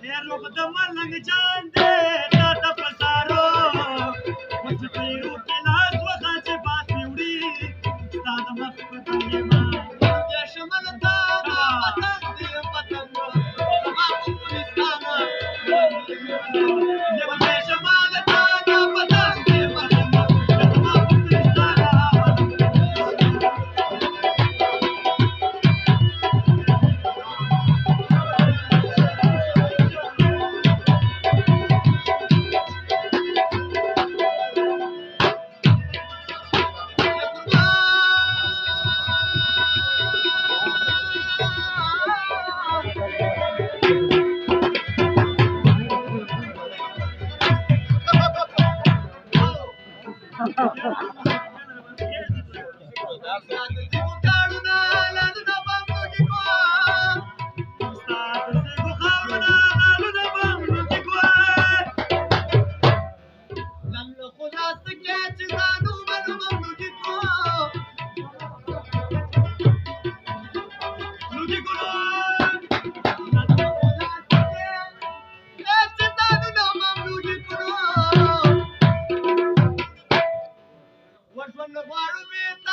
روح د ملنګ جان دې تا ته پسارو اوس پیرو کې لاس وخا چې باسي وړي ستا د مخ په تنګې ما یا شمال تا دا وطن دې وطن زما په ګلستانه یا به شمال تا دا وطن دې وطن زما په ګلستانه وژوند غواړو بېتا